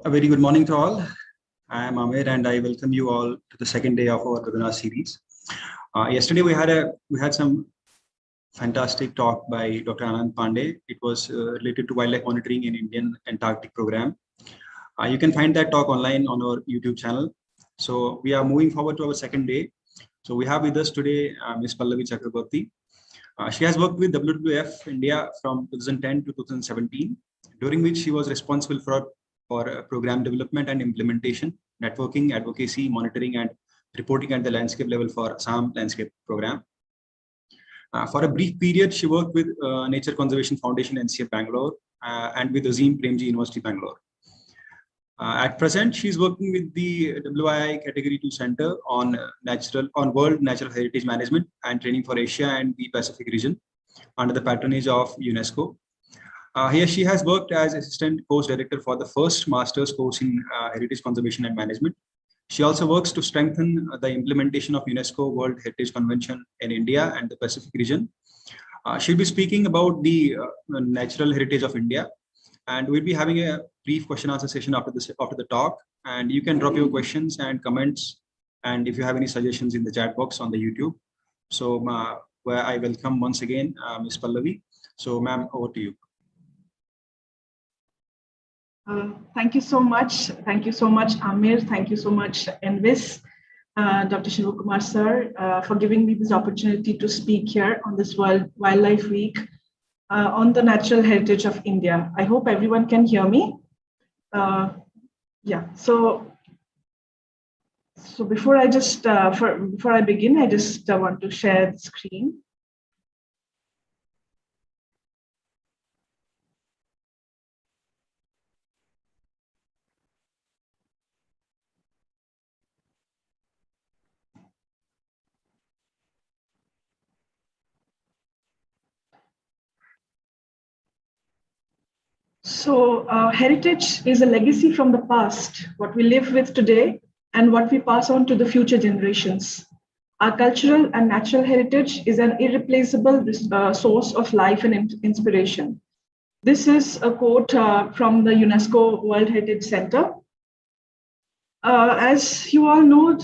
A very good morning to all. I am Amir and I welcome you all to the second day of our webinar series. Yesterday we had some fantastic talk by Dr. Anand Pandey. It was related to wildlife monitoring in Indian Antarctic program. You can find that talk online on our YouTube channel. So we are moving forward to our second day. So we have with us today Ms. Pallavi Chakraborty. She has worked with WWF India from 2010 to 2017, during which she was responsible for program development and implementation, networking, advocacy, monitoring, and reporting at the landscape level for Assam Landscape Program. For a brief period, she worked with Nature Conservation Foundation, NCF Bangalore, and with Azim Premji University, Bangalore. At present, she is working with the WII Category 2 Center on World Natural Heritage Management and Training for Asia and the Pacific region under the patronage of UNESCO. Here she has worked as assistant course director for the first master's course in heritage conservation and management. She also works to strengthen the implementation of UNESCO World Heritage Convention in India and the Pacific region. She'll be speaking about the natural heritage of India, and we'll be having a brief question answer session after the talk. And you can drop your questions and comments, and if you have any suggestions in the chat box on the YouTube. So where I welcome once again Ms. Pallavi. So ma'am, over to you. Thank you so much. Thank you so much, Amir. Thank you so much, Envis, Dr. Shivakumar sir, for giving me this opportunity to speak here on this World Wildlife Week on the natural heritage of India. I hope everyone can hear me. Yeah. So before I begin, I just want to share the screen. So heritage is a legacy from the past, what we live with today and what we pass on to the future generations. Our cultural and natural heritage is an irreplaceable source of life and inspiration. This is a quote from the UNESCO World Heritage Center. As you all know,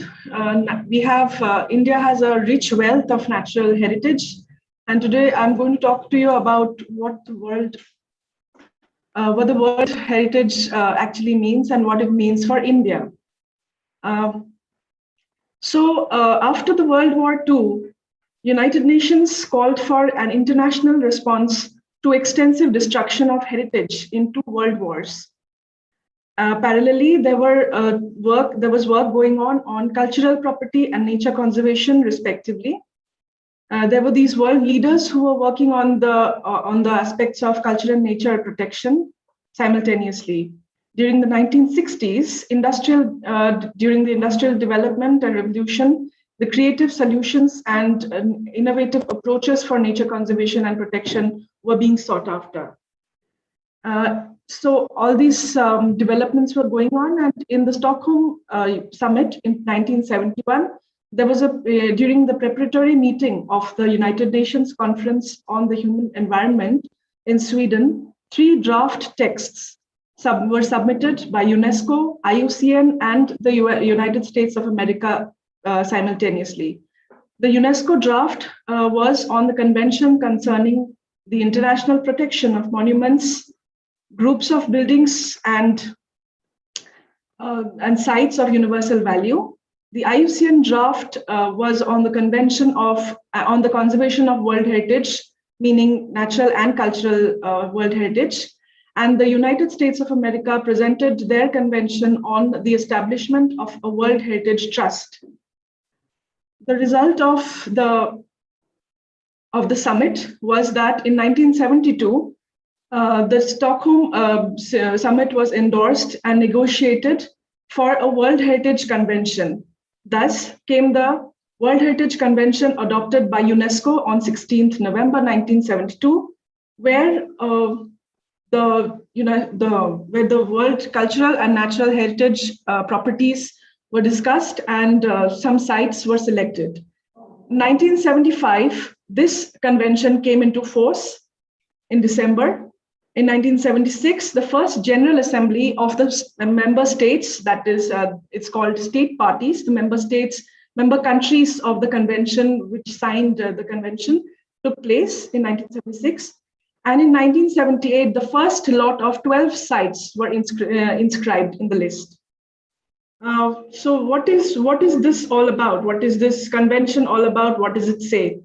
India has a rich wealth of natural heritage. And today I'm going to talk to you about what the World Heritage actually means and what it means for India. After the World War II, United Nations called for an international response to extensive destruction of heritage in two world wars. Parallelly, there was work going on cultural property and nature conservation, respectively. There were these world leaders who were working on the aspects of culture and nature protection simultaneously. During the 1960s, during the industrial development and revolution, the creative solutions and innovative approaches for nature conservation and protection were being sought after. So all these developments were going on, and in the Stockholm summit in 1971, there was during the preparatory meeting of the United Nations Conference on the Human Environment in Sweden, 3 draft texts were submitted by UNESCO, IUCN, and the United States of America simultaneously. The UNESCO draft was on the Convention concerning the international protection of monuments, groups of buildings, and sites of universal value. The IUCN draft was on the Convention on the Conservation of World Heritage, meaning natural and cultural world heritage. And the United States of America presented their convention on the establishment of a World Heritage Trust. The result of the summit was that in 1972, the Stockholm summit was endorsed and negotiated for a World Heritage Convention. Thus came the World Heritage Convention adopted by UNESCO on 16th November 1972, where the world cultural and natural heritage properties were discussed and some sites were selected. In 1975, this convention came into force in December, In 1976, the first General Assembly of the member states, that is, it's called state parties, the member countries of the convention which signed the convention, took place in 1976. And in 1978, the first lot of 12 sites were inscribed in the list. So what is this all about? What is this convention all about? What does it say?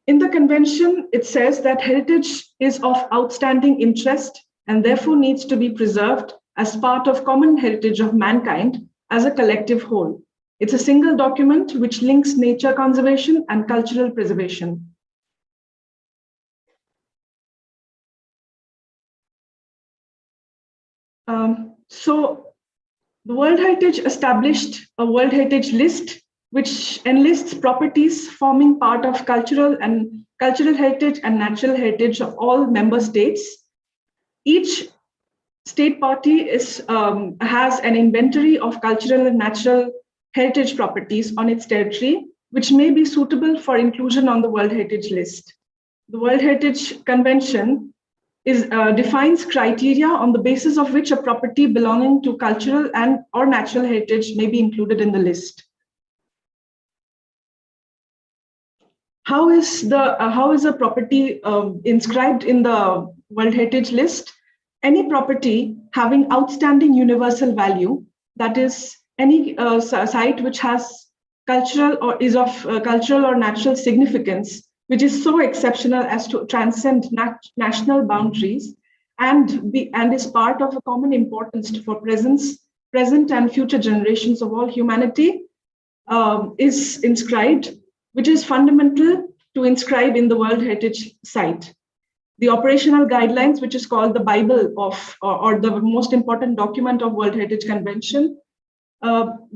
In the convention, it says that heritage is of outstanding interest and therefore needs to be preserved as part of common heritage of mankind as a collective whole. It's a single document which links nature conservation and cultural preservation. So the World Heritage established a World Heritage list which enlists properties forming part of cultural heritage and natural heritage of all member states. Each state party has an inventory of cultural and natural heritage properties on its territory, which may be suitable for inclusion on the World Heritage list. The World Heritage Convention defines criteria on the basis of which a property belonging to cultural and or natural heritage may be included in the list. How is a property inscribed in the World Heritage List? Any property having outstanding universal value, that is, any site which has cultural or is of cultural or natural significance, which is so exceptional as to transcend national boundaries and is part of a common importance for present and future generations of all humanity, is inscribed, which is fundamental to inscribe in the World Heritage Site. The operational guidelines, which is called the Bible of, or the most important document of World Heritage Convention,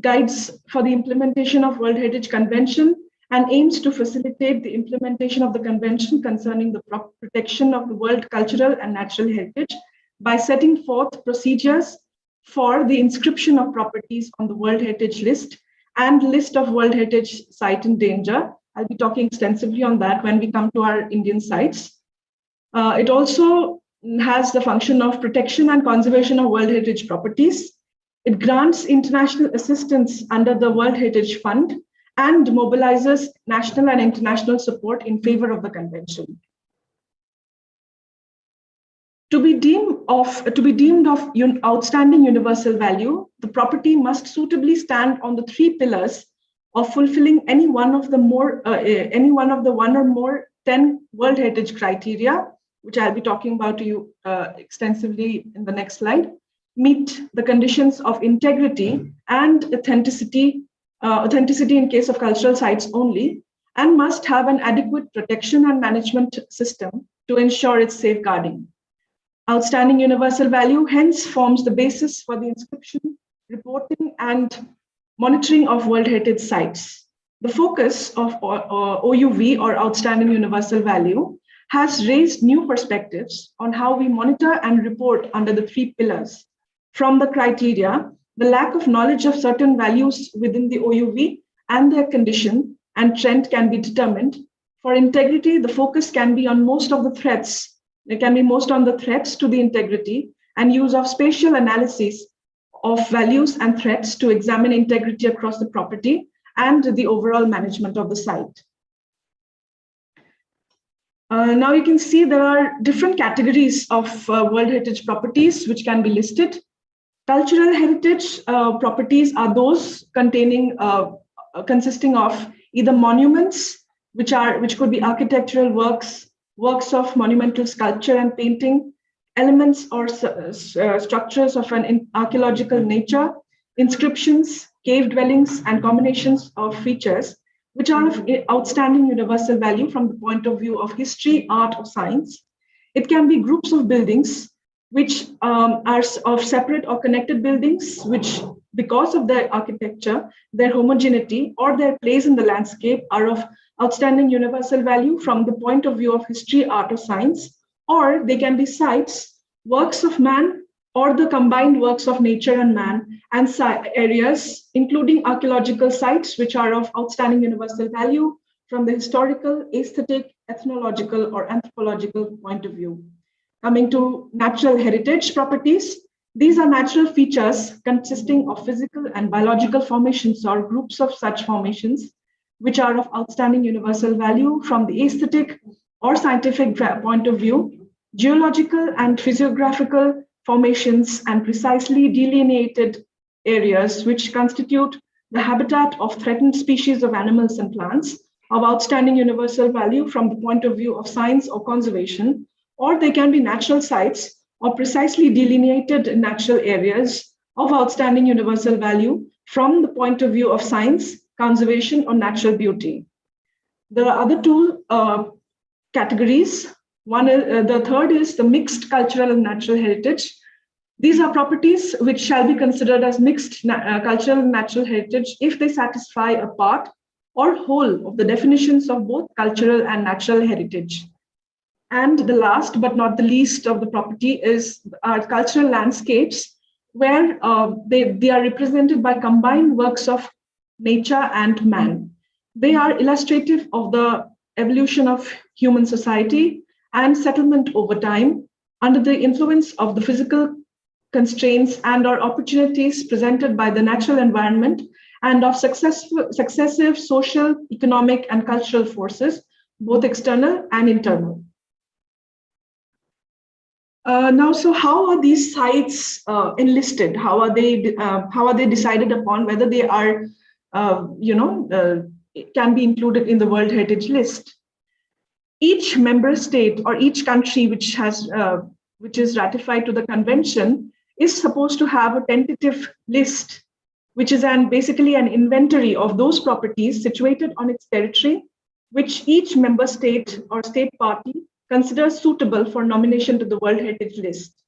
guides for the implementation of World Heritage Convention and aims to facilitate the implementation of the convention concerning the protection of the world cultural and natural heritage by setting forth procedures for the inscription of properties on the World Heritage List and list of World Heritage Site in danger. I'll be talking extensively on that when we come to our Indian sites. It also has the function of protection and conservation of World Heritage properties. It grants international assistance under the World Heritage Fund and mobilizes national and international support in favor of the convention. To be deemed of outstanding universal value, the property must suitably stand on the three pillars of fulfilling any one of the one or more 10 World Heritage criteria, which I'll be talking about to you extensively in the next slide, meet the conditions of integrity and authenticity in case of cultural sites only, and must have an adequate protection and management system to ensure its safeguarding. Outstanding universal value hence forms the basis for the inscription, reporting, and monitoring of World Heritage sites. The focus of OUV, or Outstanding Universal Value, has raised new perspectives on how we monitor and report under the three pillars. From the criteria, the lack of knowledge of certain values within the OUV and their condition and trend can be determined. For integrity, the focus can be on most on the threats to the integrity and use of spatial analysis of values and threats to examine integrity across the property and the overall management of the site. Now you can see there are different categories of World Heritage properties which can be listed. Cultural heritage properties are those consisting of either monuments, which could be architectural works of monumental sculpture and painting, elements or structures of an archaeological nature, inscriptions, cave dwellings, and combinations of features which are of outstanding universal value from the point of view of history, art, or science. It can be groups of buildings which are of separate or connected buildings, which, because of their architecture, their homogeneity, or their place in the landscape, are of outstanding universal value from the point of view of history, art, or science. Or they can be sites, works of man, or the combined works of nature and man, and areas, including archaeological sites, which are of outstanding universal value from the historical, aesthetic, ethnological, or anthropological point of view. Coming to natural heritage properties, these are natural features consisting of physical and biological formations or groups of such formations, which are of outstanding universal value from the aesthetic or scientific point of view, geological and physiographical formations and precisely delineated areas which constitute the habitat of threatened species of animals and plants of outstanding universal value from the point of view of science or conservation, or they can be natural sites or precisely delineated natural areas of outstanding universal value from the point of view of science, conservation, or natural beauty. There are other two categories. The third is the mixed cultural and natural heritage. These are properties which shall be considered as mixed cultural and natural heritage if they satisfy a part or whole of the definitions of both cultural and natural heritage. And the last but not the least of the property is our cultural landscapes, where they are represented by combined works of nature and man. They are illustrative of the evolution of human society and settlement over time under the influence of the physical constraints and or opportunities presented by the natural environment and of successive social, economic, and cultural forces, both external and internal. Now, so how are these sites enlisted? How are they decided upon whether they are, can be included in the World Heritage List? Each member state or each country which is ratified to the convention is supposed to have a tentative list, which is basically an inventory of those properties situated on its territory, which each member state or state party considers suitable for nomination to the World Heritage List.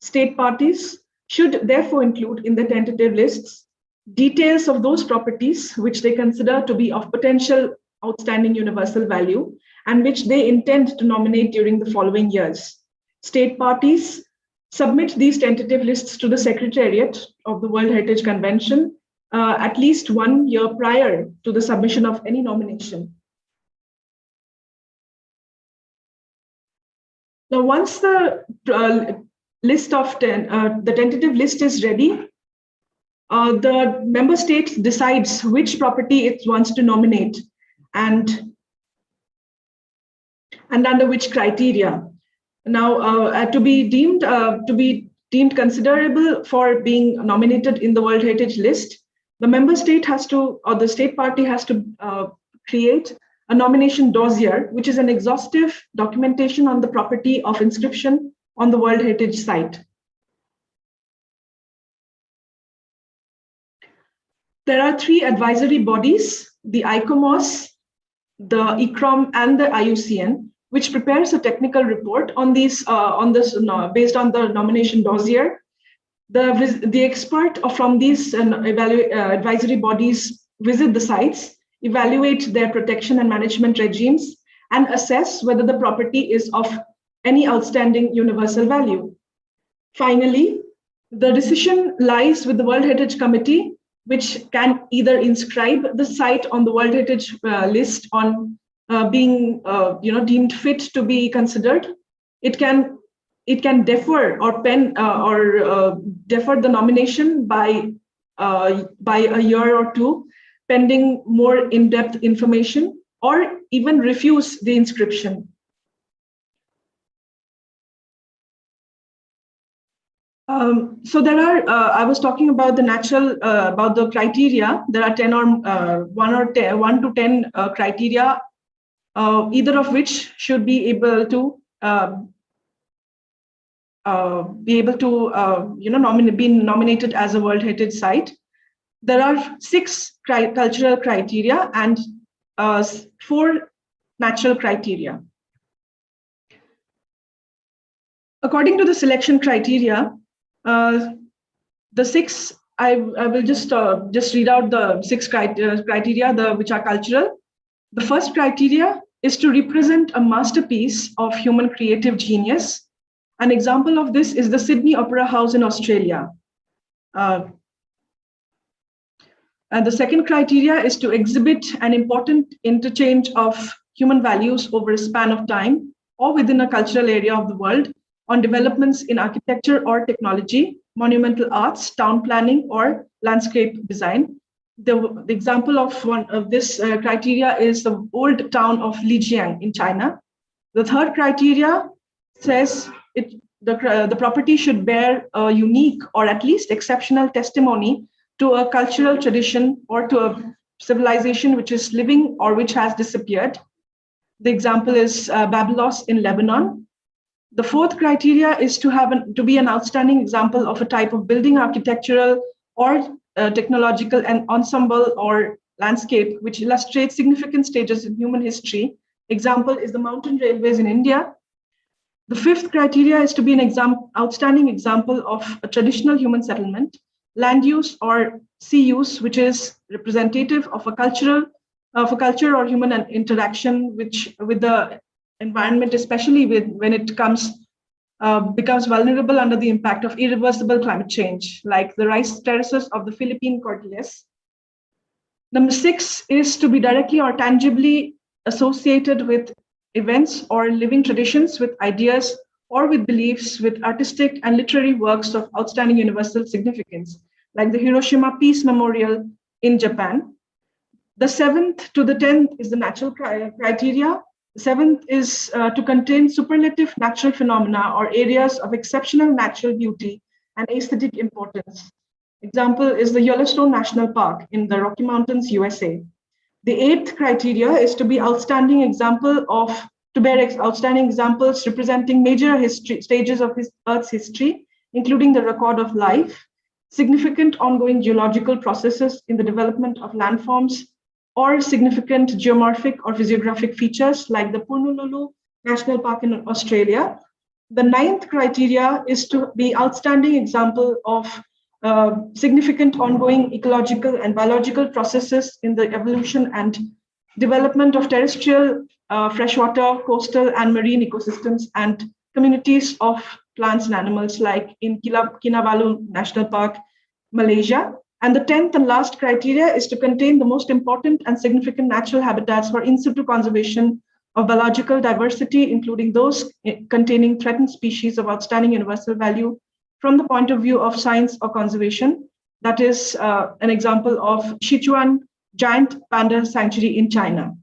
State parties should therefore include in the tentative lists details of those properties which they consider to be of potential outstanding universal value and which they intend to nominate during the following years. State parties submit these tentative lists to the Secretariat of the World Heritage Convention at least 1 year prior to the submission of any nomination. Now, once the tentative list is ready, the member state decides which property it wants to nominate and under which criteria. Now, to be deemed considerable for being nominated in the World Heritage List, the member state has to, or the state party has to create a nomination dossier, which is an exhaustive documentation on the property of inscription on the World Heritage Site. There are 3 advisory bodies, the ICOMOS, the ICROM, and the IUCN, which prepares a technical report on these based on the nomination dossier. The expert from these advisory bodies visit the sites, evaluate their protection and management regimes, and assess whether the property is of any outstanding universal value. Finally, the decision lies with the World Heritage Committee, which can either inscribe the site on the World Heritage List on being deemed fit to be considered. It can defer or defer the nomination by a year or two, pending more in-depth information, or even refuse the inscription. So there are, I was talking about the about the criteria. There are 10 or 1 to 10 criteria, either of which should be able to be nominated as a World Heritage Site. There are 6 cultural criteria and 4 natural criteria. According to the selection criteria, the 6, I will just read out the 6 criteria which are cultural. The first criteria is to represent a masterpiece of human creative genius. An example of this is the Sydney Opera House in Australia. And the second criteria is to exhibit an important interchange of human values over a span of time or within a cultural area of the world, on developments in architecture or technology, monumental arts, town planning, or landscape design. The example of one of this criteria is the old town of Lijiang in China. The third criteria says the property should bear a unique or at least exceptional testimony to a cultural tradition or to a civilization which is living or which has disappeared. The example is Babylon in Lebanon. The fourth criteria is to be an outstanding example of a type of building, architectural or technological and ensemble or landscape which illustrates significant stages in human history. Example is the mountain railways in India. The fifth criteria is to be an outstanding example of a traditional human settlement, land use or sea use, which is representative of a culture or human interaction with the environment, especially when it becomes vulnerable under the impact of irreversible climate change, like the rice terraces of the Philippine Cordilleras. Number 6 is to be directly or tangibly associated with events or living traditions, with ideas or with beliefs, with artistic and literary works of outstanding universal significance, like the Hiroshima Peace Memorial in Japan. The 7th to the 10th is the natural criteria. The 7th is to contain superlative natural phenomena or areas of exceptional natural beauty and aesthetic importance. Example is the Yellowstone National Park in the Rocky Mountains, USA. The 8th criteria is to be bear outstanding examples representing major stages of Earth's history, including the record of life, significant ongoing geological processes in the development of landforms, or significant geomorphic or physiographic features like the Punululu National Park in Australia. The 9th criteria is to be outstanding example of significant ongoing ecological and biological processes in the evolution and development of terrestrial, freshwater, coastal, and marine ecosystems and communities of plants and animals, like in Kinabalu National Park, Malaysia. And the 10th and last criteria is to contain the most important and significant natural habitats for in situ conservation of biological diversity, including those containing threatened species of outstanding universal value from the point of view of science or conservation. That is an example of Sichuan giant panda sanctuary in China.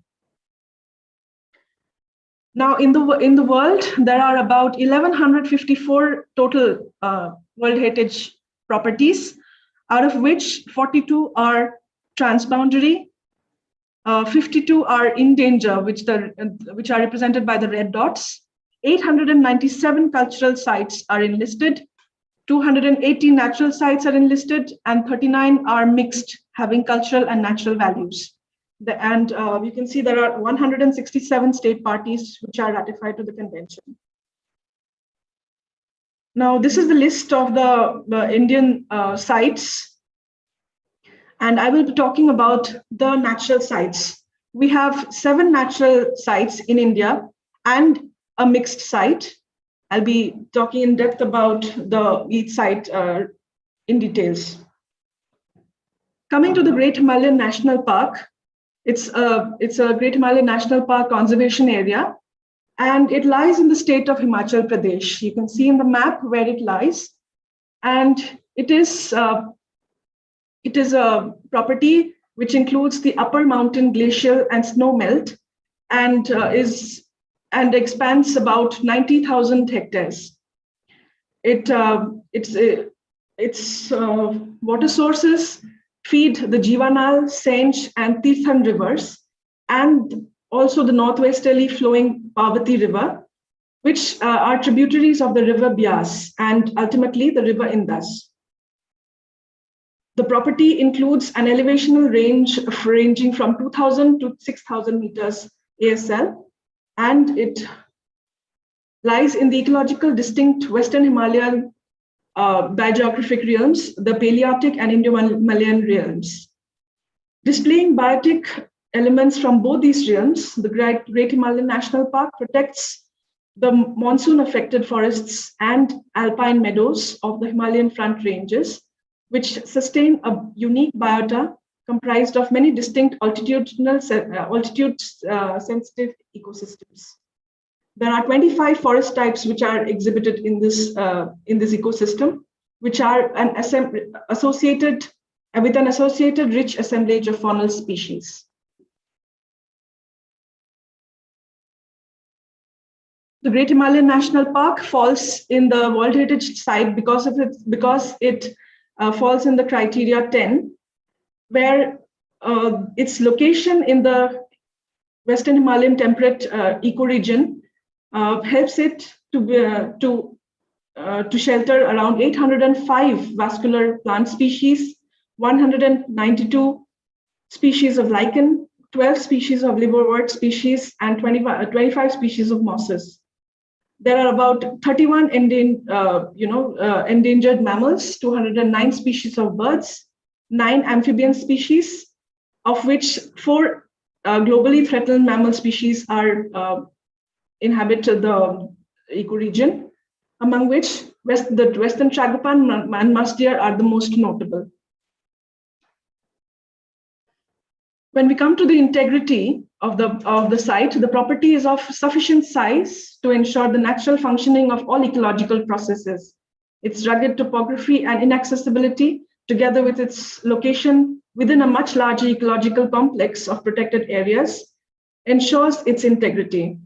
Now, in the world, there are about 1,154 total World Heritage properties, out of which 42 are transboundary, 52 are in danger, which are represented by the red dots. 897 cultural sites are enlisted, 280 natural sites are enlisted, and 39 are mixed, having cultural and natural values. You can see there are 167 state parties which are ratified to the convention. Now, this is the list of the Indian sites, and I will be talking about the natural sites. We have 7 natural sites in India and a mixed site. I'll be talking in depth about each site in details. Coming to the Great Himalayan National Park, it's a Great Himalayan National Park conservation area, and it lies in the state of Himachal Pradesh. You can see in the map where it lies, and it is a property which includes the upper mountain glacial and snow melt, and expands about 90,000 hectares. Its water sources feed the Jivanal, Senj, and Tirthan rivers, and also the northwesterly flowing Parvati River, which are tributaries of the river Bias and ultimately the river Indus. The property includes an elevational range ranging from 2,000 to 6,000 meters ASL, and it lies in the ecological distinct Western Himalayan biogeographic realms, the Palearctic and Indo-Malayan realms. Displaying biotic elements from both these realms, the Great Himalayan National Park protects the monsoon-affected forests and alpine meadows of the Himalayan front ranges, which sustain a unique biota comprised of many distinct altitude-sensitive ecosystems. There are 25 forest types which are exhibited in this ecosystem, which are associated rich assemblage of faunal species. The Great Himalayan National Park falls in the World Heritage Site because it falls in the criteria 10, where its location in the Western Himalayan temperate ecoregion helps it to shelter around 805 vascular plant species, 192 species of lichen, 12 species of liverwort species, and 25 species of mosses. There are about 31 endangered mammals, 209 species of birds, 9 amphibian species, of which 4 globally threatened mammal species are inhabit the ecoregion, among which the western tragopan and musk deer are the most notable. When we come to the integrity of the site, the property is of sufficient size to ensure the natural functioning of all ecological processes. Its rugged topography and inaccessibility, together with its location within a much larger ecological complex of protected areas, ensures its integrity.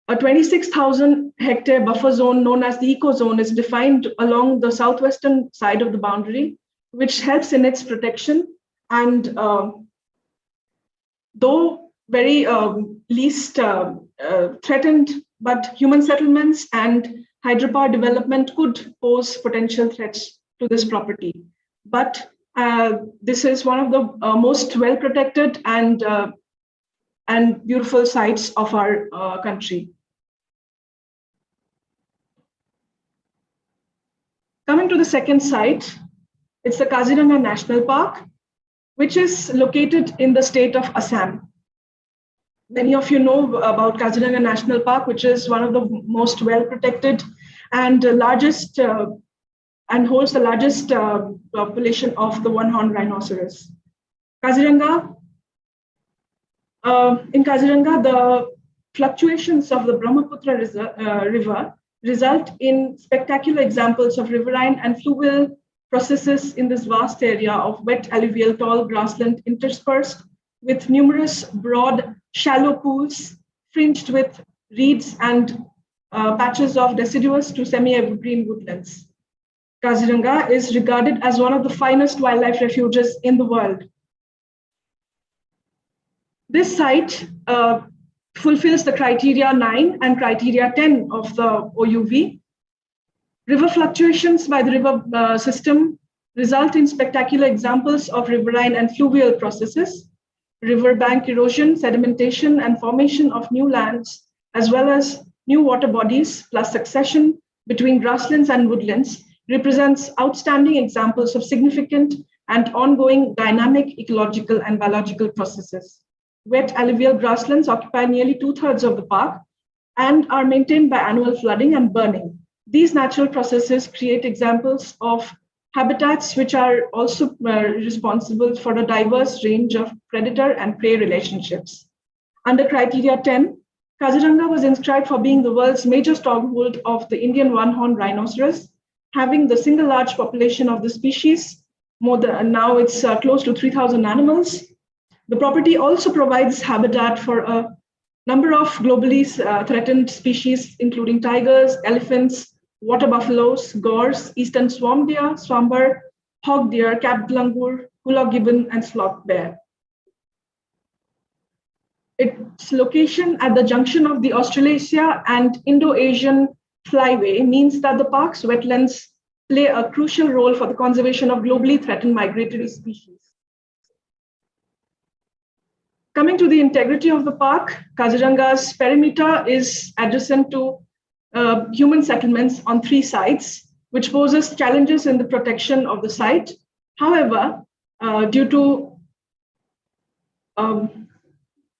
A 26,000 hectare buffer zone known as the eco zone is defined along the southwestern side of the boundary, which helps in its protection. And though very least threatened, but human settlements and hydropower development could pose potential threats to this property. But this is one of the most well-protected and beautiful sites of our country. Coming to the second site, it's the Kaziranga National Park, which is located in the state of Assam. Many of you know about Kaziranga National Park, which is one of the most well-protected and largest and holds the largest population of the one-horned rhinoceros. Kaziranga, in Kaziranga, the fluctuations of the Brahmaputra river result in spectacular examples of riverine and fluvial processes in this vast area of wet alluvial tall grassland interspersed with numerous broad, shallow pools fringed with reeds and patches of deciduous to semi-evergreen woodlands. Kaziranga is regarded as one of the finest wildlife refuges in the world. This site fulfills the criteria 9 and criteria 10 of the OUV. River fluctuations by the river system result in spectacular examples of riverine and fluvial processes, riverbank erosion, sedimentation, and formation of new lands, as well as new water bodies, plus succession between grasslands and woodlands, represents outstanding examples of significant and ongoing dynamic ecological and biological processes. Wet alluvial grasslands occupy nearly 2/3 of the park and are maintained by annual flooding and burning. These natural processes create examples of habitats which are also responsible for a diverse range of predator and prey relationships. Under criteria 10, Kaziranga was inscribed for being the world's major stronghold of the Indian one-horned rhinoceros, having the single large population of the species. Now it's close to 3,000 animals. The property also provides habitat for a number of globally threatened species, including tigers, elephants, water buffaloes, gores, eastern swamp deer, swamper, hog deer, capped langur, hula gibbon, and sloth bear. Its location at the junction of the Australasia and Indo-Asian flyway means that the park's wetlands play a crucial role for the conservation of globally threatened migratory species. Coming to the integrity of the park, Kaziranga's perimeter is adjacent to human settlements on 3 sides, which poses challenges in the protection of the site. However, due to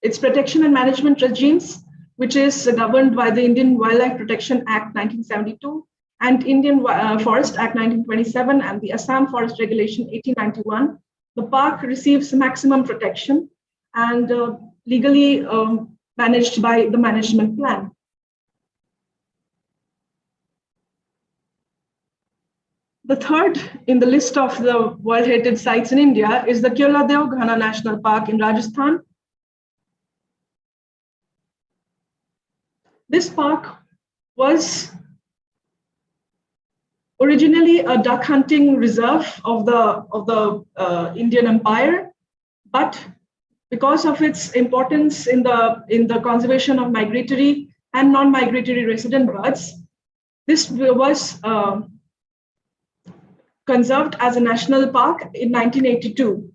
its protection and management regimes, which is governed by the Indian Wildlife Protection Act 1972 and Indian Forest Act 1927 and the Assam Forest Regulation 1891, the park receives maximum protection and legally managed by the management plan. The third in the list of the World Heritage Sites in India is the Keoladeo Ghana National Park in Rajasthan. This park was originally a duck hunting reserve of the Indian Empire, but because of its importance in the conservation of migratory and non-migratory resident birds, this was conserved as a national park in 1982,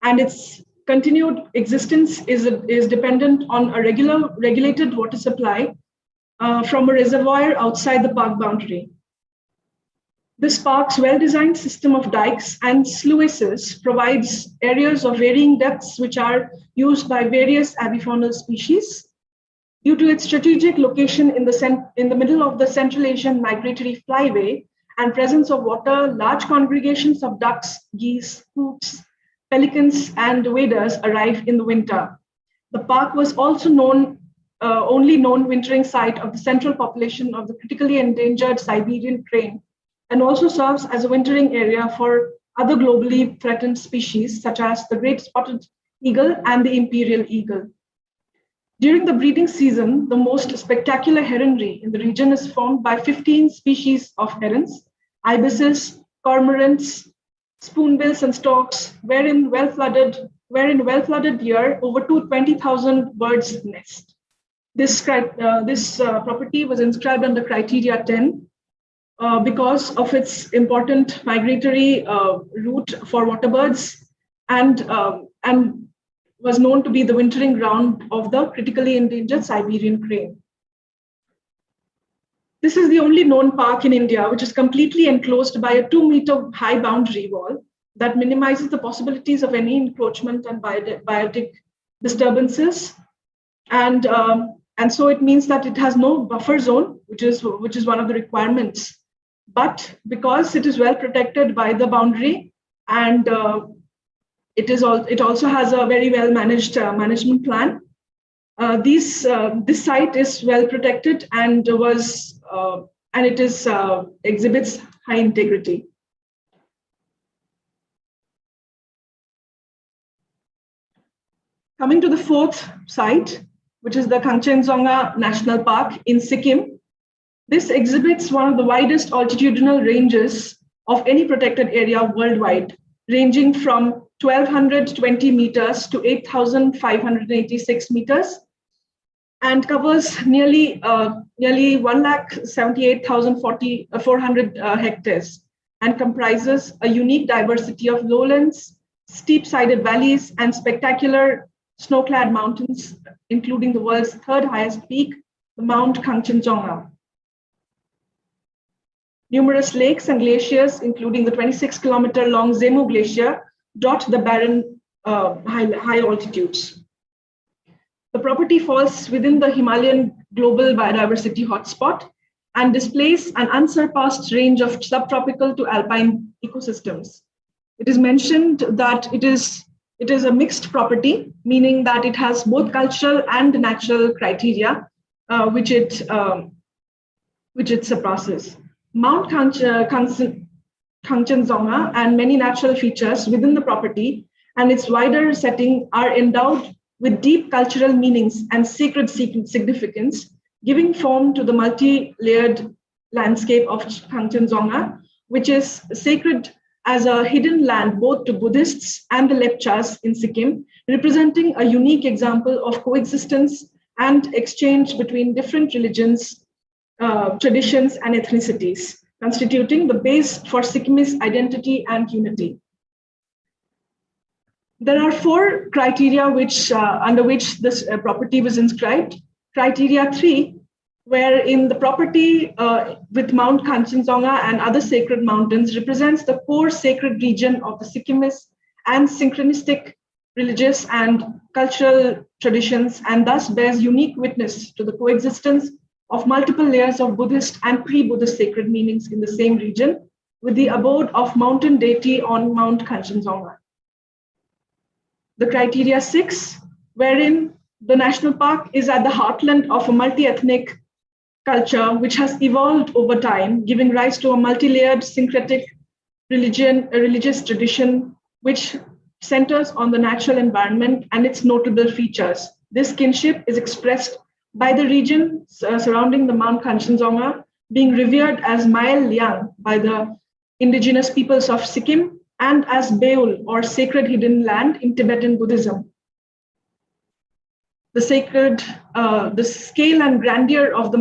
and its continued existence is dependent on a regulated water supply from a reservoir outside the park boundary. This park's well-designed system of dikes and sluices provides areas of varying depths which are used by various avifaunal species. Due to its strategic location in the middle of the Central Asian migratory flyway and presence of water, large congregations of ducks, geese, hoots, pelicans, and waders arrive in the winter. The park was also only known wintering site of the central population of the critically endangered Siberian crane, and also serves as a wintering area for other globally threatened species such as the great spotted eagle and the imperial eagle. During the breeding season, the most spectacular heronry in the region is formed by 15 species of herons, ibises, cormorants, spoonbills, and storks, wherein well-flooded year over 20,000 birds nest. This property was inscribed under criteria 10 because of its important migratory route for water birds and was known to be the wintering ground of the critically endangered Siberian crane. This is the only known park in India which is completely enclosed by a 2-meter high boundary wall that minimizes the possibilities of any encroachment and biotic disturbances. And so it means that it has no buffer zone, which is one of the requirements. But because it is well protected by the boundary and it also has a very well managed management plan, this site is well protected and exhibits high integrity. Coming to the fourth site, which is the Kanchenjunga National Park in Sikkim. This exhibits one of the widest altitudinal ranges of any protected area worldwide, ranging from 1,220 meters to 8,586 meters, and covers nearly 1,78,400 hectares, and comprises a unique diversity of lowlands, steep-sided valleys, and spectacular snow-clad mountains, including the world's third highest peak, the Mount Kanchenjunga. Numerous lakes and glaciers, including the 26-kilometer-long Zemu Glacier, dot the barren high altitudes. The property falls within the Himalayan global biodiversity hotspot and displays an unsurpassed range of subtropical to alpine ecosystems. It is mentioned that it is a mixed property, meaning that it has both cultural and natural criteria, which it surpasses. Mount Kanchenjunga and many natural features within the property and its wider setting are endowed with deep cultural meanings and sacred significance, giving form to the multi-layered landscape of Kanchenjunga, which is sacred as a hidden land both to Buddhists and the Lepchas in Sikkim, representing a unique example of coexistence and exchange between different religions, traditions, and ethnicities, constituting the base for Sikkimese identity and unity. There are 4 criteria under which this property was inscribed. Criteria 3, wherein the property with Mount Kanchenjunga and other sacred mountains represents the core sacred region of the Sikkimese and synchronistic religious and cultural traditions, and thus bears unique witness to the coexistence of multiple layers of Buddhist and pre-Buddhist sacred meanings in the same region, with the abode of mountain deity on Mount Kanchenjunga. The criteria 6, wherein The national park is at the heartland of a multi-ethnic culture which has evolved over time, giving rise to a multi-layered syncretic religious tradition which centers on the natural environment and its notable features. This kinship is expressed by the region surrounding the Mount Kanchenjunga being revered as Mael Liang by the indigenous peoples of Sikkim and as Beul or sacred hidden land in Tibetan Buddhism. The scale and grandeur of the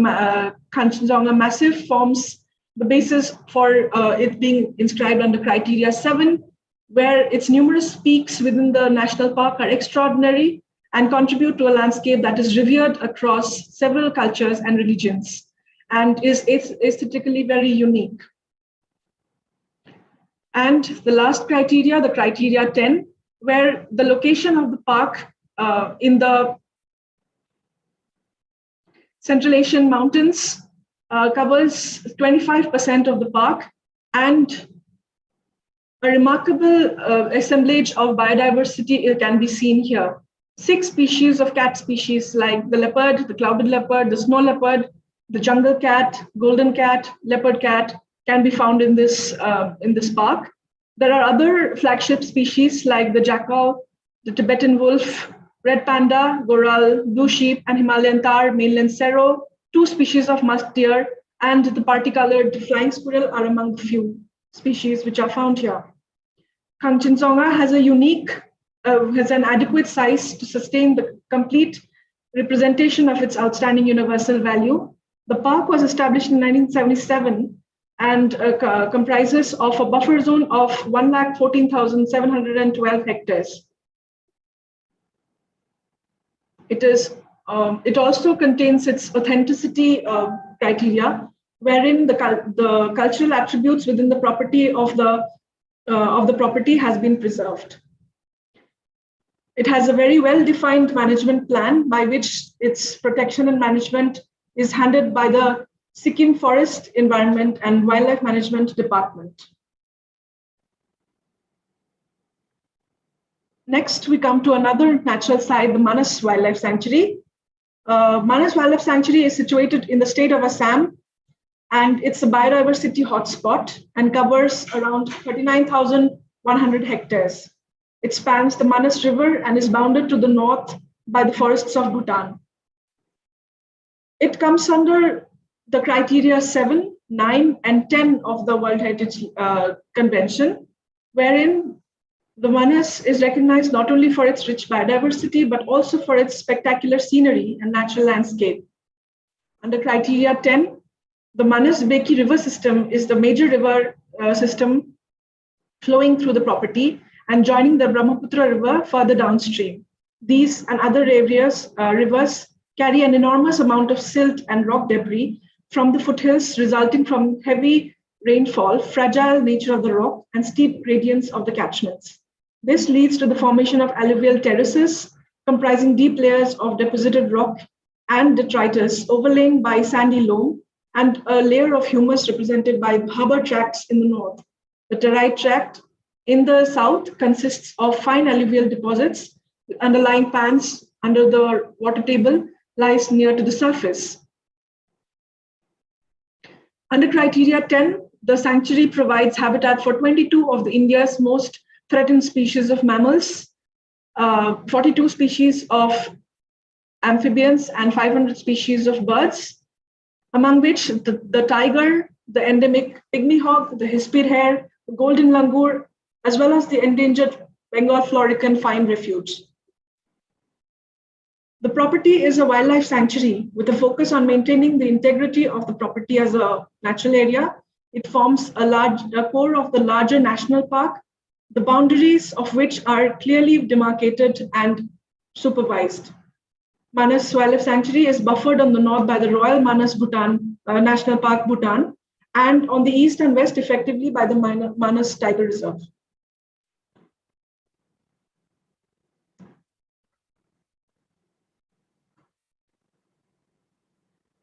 Kanchenjunga Massif forms the basis for it being inscribed under criteria 7, where its numerous peaks within the national park are extraordinary and contribute to a landscape that is revered across several cultures and religions and is aesthetically very unique. And the last criteria, the criteria 10, where the location of the park in the Central Asian mountains covers 25% of the park, and a remarkable assemblage of biodiversity can be seen here. 6 species of cat species like the leopard, the clouded leopard, the snow leopard, the jungle cat, golden cat, leopard cat can be found in this park. There are other flagship species like the jackal, the Tibetan wolf, red panda, goral, blue sheep, and Himalayan tar, mainland serow, 2 species of musk deer, and the parti-colored flying squirrel are among the few species which are found here. Kanchenjunga has an adequate size to sustain the complete representation of its outstanding universal value. The park was established in 1977 and comprises of a buffer zone of 114,712 hectares. It also contains its authenticity criteria, wherein the cultural attributes within the property of the property has been preserved. It has a very well-defined management plan by which its protection and management is handled by the Sikkim Forest, Environment and Wildlife Management Department. Next, we come to another natural site, the Manas Wildlife Sanctuary. Manas Wildlife Sanctuary is situated in the state of Assam, and it's a biodiversity hotspot and covers around 39,100 hectares. It spans the Manas River and is bounded to the north by the forests of Bhutan. It comes under the criteria 7, 9, and 10 of the World Heritage Convention, wherein the Manas is recognized not only for its rich biodiversity, but also for its spectacular scenery and natural landscape. Under criteria 10, the Manas Beki River system is the major river system flowing through the property and joining the Brahmaputra River further downstream. These and other rivers carry an enormous amount of silt and rock debris from the foothills resulting from heavy rainfall, fragile nature of the rock, and steep gradients of the catchments. This leads to the formation of alluvial terraces comprising deep layers of deposited rock and detritus overlain by sandy loam and a layer of humus represented by harbor tracts in the north. The territe tract in the south consists of fine alluvial deposits. The underlying pans under the water table lies near to the surface. Under criteria 10, the sanctuary provides habitat for 22 of India's most threatened species of mammals, 42 species of amphibians, and 500 species of birds, among which the tiger, the endemic pygmy hog, the hispid hare, the golden langur, as well as the endangered Bengal florican find refuge. The property is a wildlife sanctuary with a focus on maintaining the integrity of the property as a natural area. It forms a core of the larger national park, the boundaries of which are clearly demarcated and supervised. Manas Wildlife Sanctuary is buffered on the north by the Royal Manas Bhutan National Park, Bhutan, and on the east and west effectively by the Manas Tiger Reserve.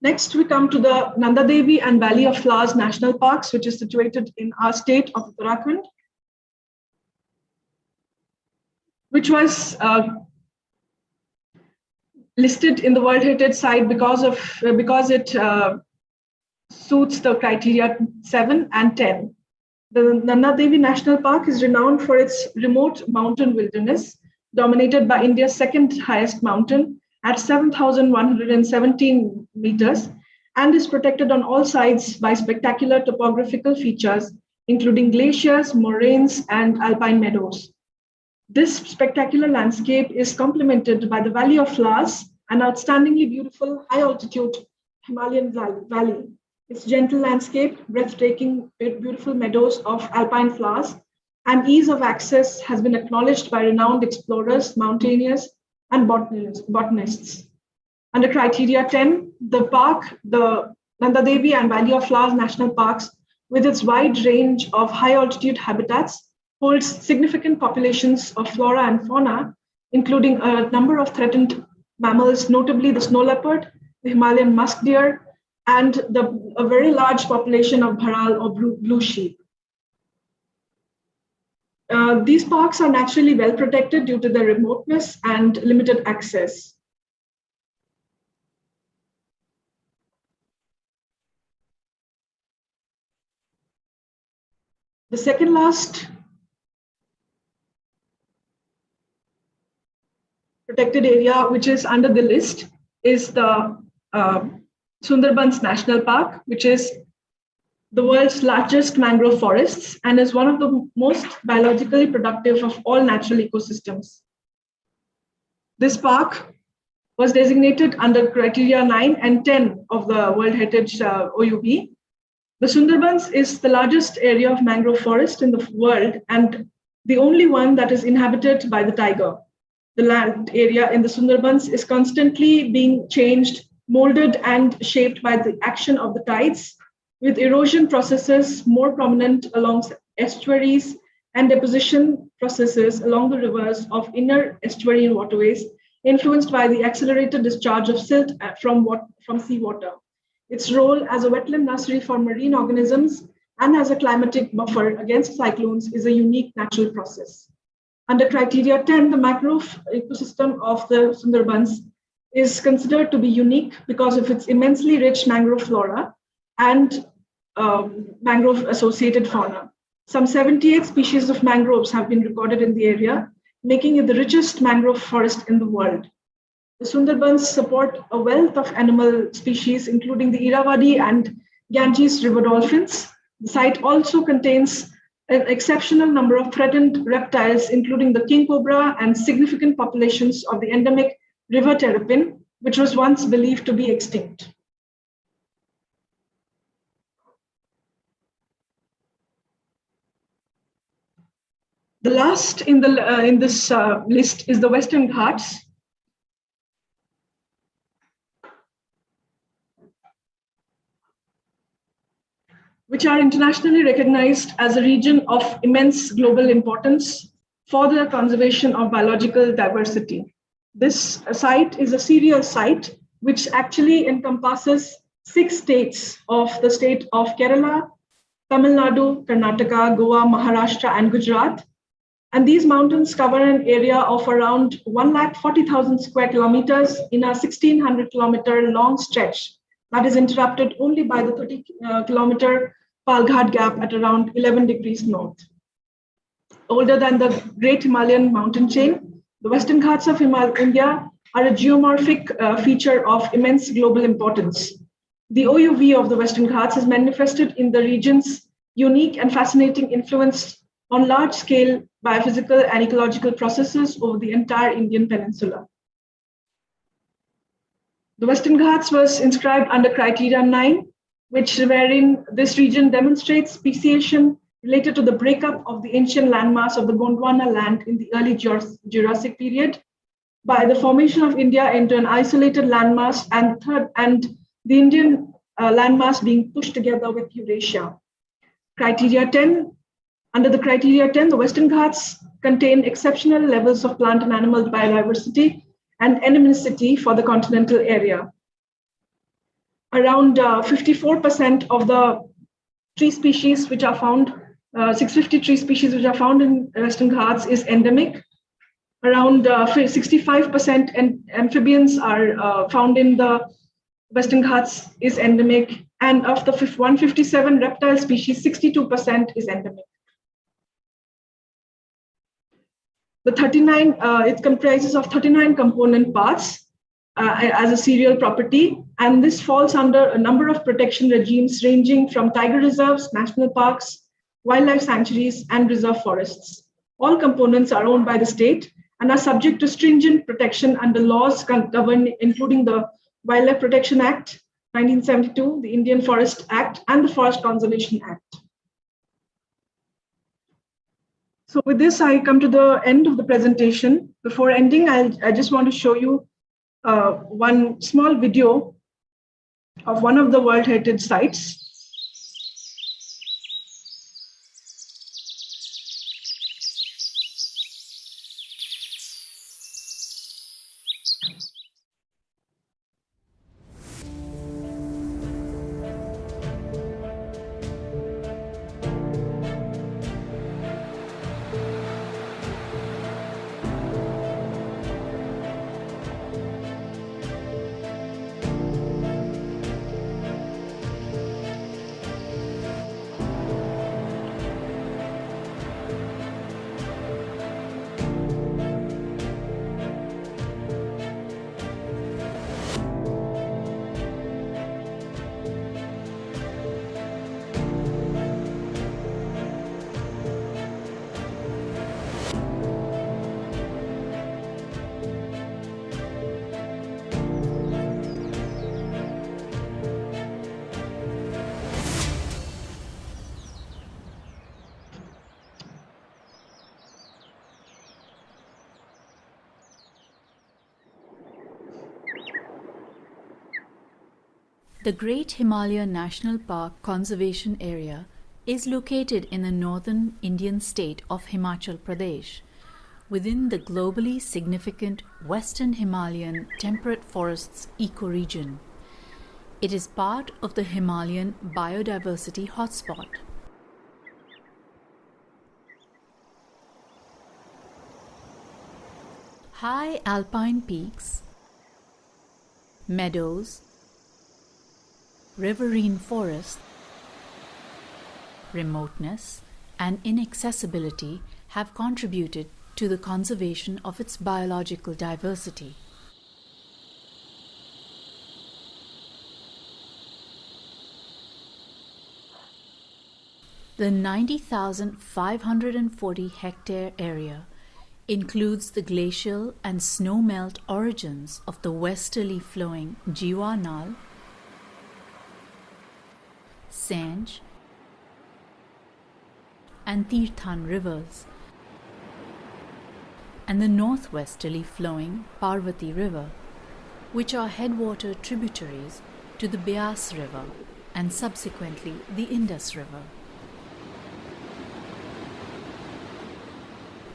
Next, we come to the Nandadevi and Valley of Flowers National Parks, which is situated in our state of Uttarakhand, which was listed in the World Heritage Site because it suits the criteria 7 and 10. The Nandadevi National Park is renowned for its remote mountain wilderness, dominated by India's second highest mountain at 7,117 meters, and is protected on all sides by spectacular topographical features, including glaciers, moraines, and alpine meadows. This spectacular landscape is complemented by the Valley of Flowers, an outstandingly beautiful high-altitude Himalayan valley. Its gentle landscape, breathtaking, beautiful meadows of alpine flowers, and ease of access has been acknowledged by renowned explorers, mountaineers, and botanists. Under criteria 10, the Nandadevi and Valley of Flowers National Parks, with its wide range of high-altitude habitats, holds significant populations of flora and fauna, including a number of threatened mammals, notably the snow leopard, the Himalayan musk deer, and a very large population of bharal or blue sheep. These parks are naturally well protected due to their remoteness and limited access. The second last protected area, which is under the list, is the Sundarbans National Park, which is the world's largest mangrove forests and is one of the most biologically productive of all natural ecosystems. This park was designated under criteria 9 and 10 of the World Heritage OUB. The Sundarbans is the largest area of mangrove forest in the world and the only one that is inhabited by the tiger. The land area in the Sundarbans is constantly being changed, molded, and shaped by the action of the tides, with erosion processes more prominent along estuaries and deposition processes along the rivers of inner estuarine waterways, influenced by the accelerated discharge of silt from seawater. Its role as a wetland nursery for marine organisms and as a climatic buffer against cyclones is a unique natural process. Under criteria 10, the mangrove ecosystem of the Sundarbans is considered to be unique because of its immensely rich mangrove flora and mangrove associated fauna. Some 78 species of mangroves have been recorded in the area, making it the richest mangrove forest in the world. The Sundarbans support a wealth of animal species, including the Irrawaddy and Ganges river dolphins. The site also contains an exceptional number of threatened reptiles, including the king cobra and significant populations of the endemic river terrapin, which was once believed to be extinct. The last in this list is the Western Ghats. Which are internationally recognized as a region of immense global importance for the conservation of biological diversity. This site is a serial site which actually encompasses 6 states of the state of Kerala, Tamil Nadu, Karnataka, Goa, Maharashtra, and Gujarat. And these mountains cover an area of around 140,000 square kilometers in a 1,600 kilometer long stretch that is interrupted only by the 30 kilometer Palghat Gap at around 11 degrees north. Older than the Great Himalayan mountain chain, the Western Ghats of India are a geomorphic feature of immense global importance. The OUV of the Western Ghats is manifested in the region's unique and fascinating influence on large-scale biophysical and ecological processes over the entire Indian peninsula. The Western Ghats was inscribed under criteria 9, wherein this region demonstrates speciation related to the breakup of the ancient landmass of the Gondwana land in the early Jurassic period by the formation of India into an isolated landmass and the Indian landmass being pushed together with Eurasia. Criteria 10, under the criteria 10, the Western Ghats contain exceptional levels of plant and animal biodiversity and endemicity for the continental area. Around 54% of the tree species which are found, 650 tree species which are found in Western Ghats is endemic. Around 65% amphibians are found in the Western Ghats is endemic, and of the 157 reptile species, 62% is endemic. The 39, it comprises of 39 component parts as a serial property, and this falls under a number of protection regimes ranging from tiger reserves, national parks, wildlife sanctuaries, and reserve forests. All components are owned by the state and are subject to stringent protection under laws governing, including the Wildlife Protection Act, 1972, the Indian Forest Act, and the Forest Conservation Act. So with this, I come to the end of the presentation. Before ending, I just want to show you one small video of one of the World Heritage Sites. The Great Himalaya National Park Conservation Area is located in the northern Indian state of Himachal Pradesh, within the globally significant Western Himalayan temperate forests ecoregion. It is part of the Himalayan biodiversity hotspot. High alpine peaks, meadows, riverine forest, remoteness, and inaccessibility have contributed to the conservation of its biological diversity. The 90,540 hectare area includes the glacial and snowmelt origins of the westerly flowing Jiwa Nal, Sanj, and Tirthan rivers, and the northwesterly flowing Parvati River, which are headwater tributaries to the Beas River and subsequently the Indus River.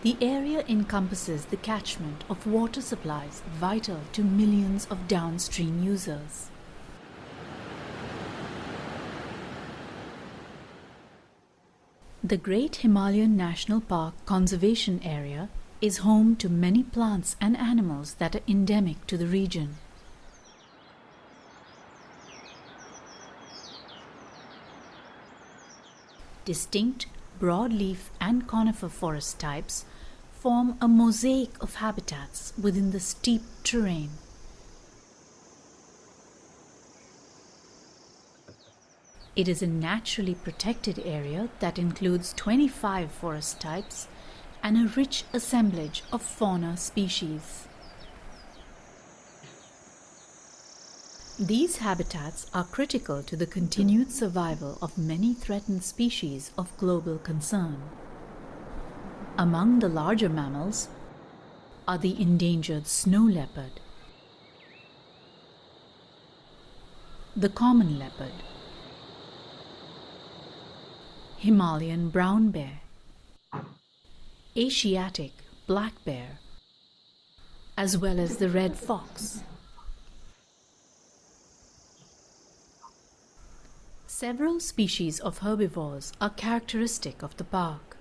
The area encompasses the catchment of water supplies vital to millions of downstream users. The Great Himalayan National Park Conservation Area is home to many plants and animals that are endemic to the region. Distinct broadleaf and conifer forest types form a mosaic of habitats within the steep terrain. It is a naturally protected area that includes 25 forest types and a rich assemblage of fauna species. These habitats are critical to the continued survival of many threatened species of global concern. Among the larger mammals are the endangered snow leopard, the common leopard, Himalayan brown bear, Asiatic black bear, as well as the red fox. Several species of herbivores are characteristic of the park,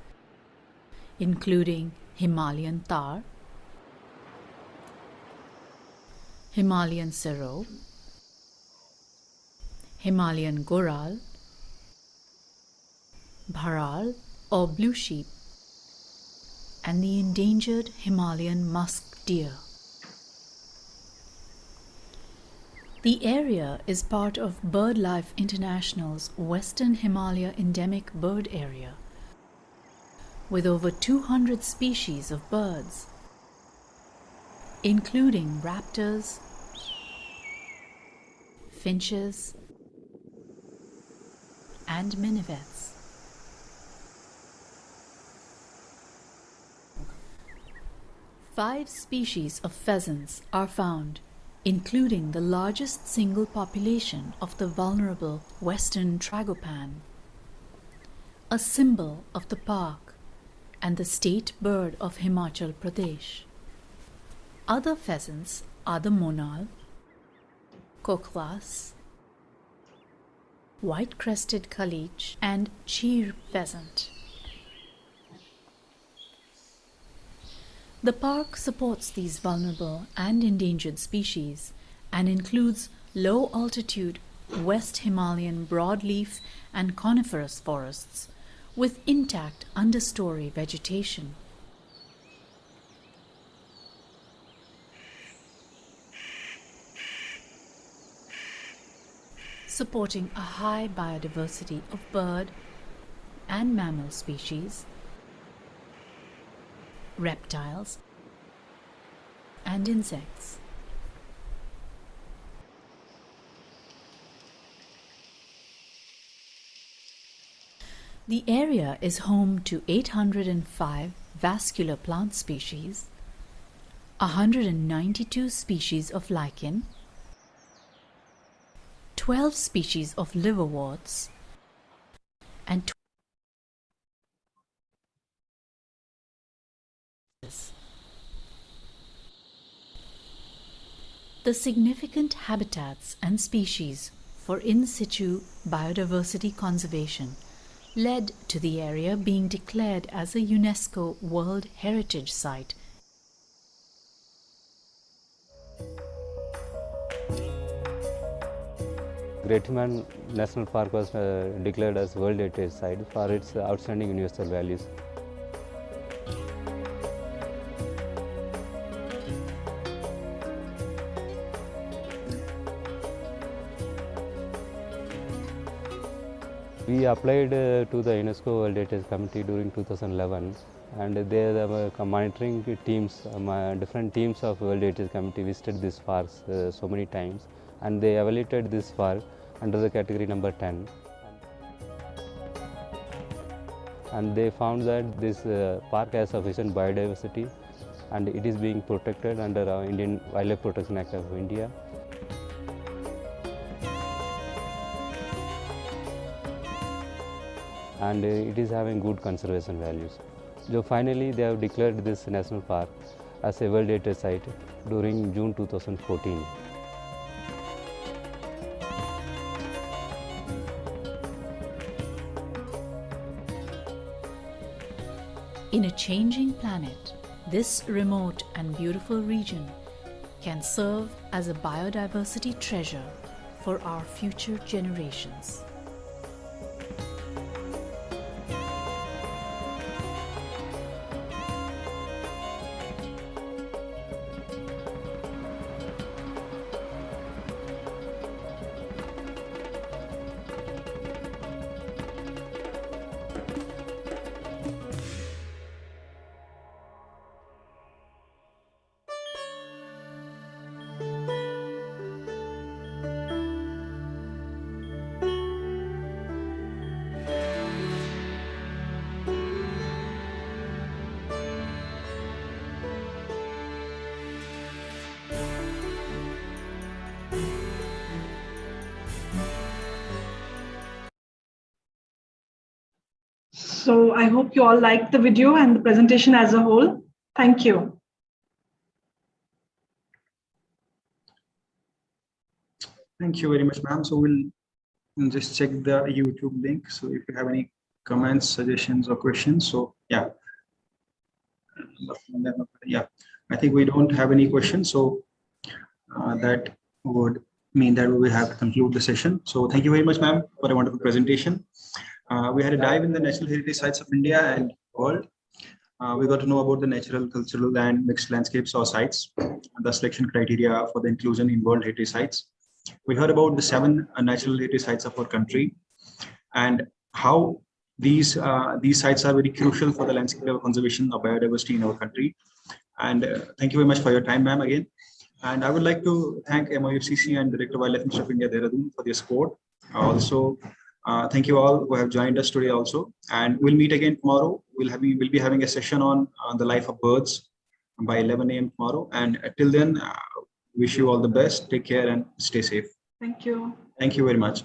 including Himalayan tahr, Himalayan Sero, Himalayan Goral, Bharal or blue sheep, and the endangered Himalayan musk deer. The area is part of BirdLife International's Western Himalaya Endemic Bird Area, with over 200 species of birds, including raptors, finches, and minivets. Five species of pheasants are found, including the largest single population of the vulnerable western tragopan, a symbol of the park and the state bird of Himachal Pradesh. Other pheasants are the monal, koklas, white-crested kalich, and cheer pheasant. The park supports these vulnerable and endangered species and includes low-altitude West Himalayan broadleaf and coniferous forests with intact understory vegetation. Supporting a high biodiversity of bird and mammal species, reptiles, and insects. The area is home to 805 vascular plant species, 192 species of lichen, 12 species of liverworts, and the significant habitats and species for in situ biodiversity conservation led to the area being declared as a UNESCO World Heritage Site. Great Himalaya National Park was declared as World Heritage Site for its outstanding universal values. We applied to the UNESCO World Heritage Committee during 2011, and there were monitoring teams, different teams of World Heritage Committee visited this park so many times, and they evaluated this park under the category number 10. And they found that this park has sufficient biodiversity and it is being protected under our Indian Wildlife Protection Act of India. And it is having good conservation values. So finally, they have declared this national park as a World Heritage Site during June 2014. In a changing planet, this remote and beautiful region can serve as a biodiversity treasure for our future generations. So I hope you all liked the video and the presentation as a whole. Thank you. Thank you very much, ma'am. So we'll just check the YouTube link. So if you have any comments, suggestions, or questions, so yeah. Yeah, I think we don't have any questions. So that would mean that we have to conclude the session. So thank you very much, ma'am, for a wonderful presentation. We had a dive in the natural heritage sites of India and world. We got to know about the natural, cultural, and mixed landscapes or sites, the selection criteria for the inclusion in World Heritage Sites. We heard about the 7 natural heritage sites of our country and how these sites are very crucial for the landscape conservation of biodiversity in our country. And thank you very much for your time, ma'am, again. And I would like to thank MOFCC and Director of Wildlife Ministry of India, Dehradun, for their support. Also, thank you all who have joined us today also. And we'll meet again tomorrow. We'll be having a session on the life of birds by 11 a.m. tomorrow. And till then, wish you all the best. Take care and stay safe. Thank you. Thank you very much.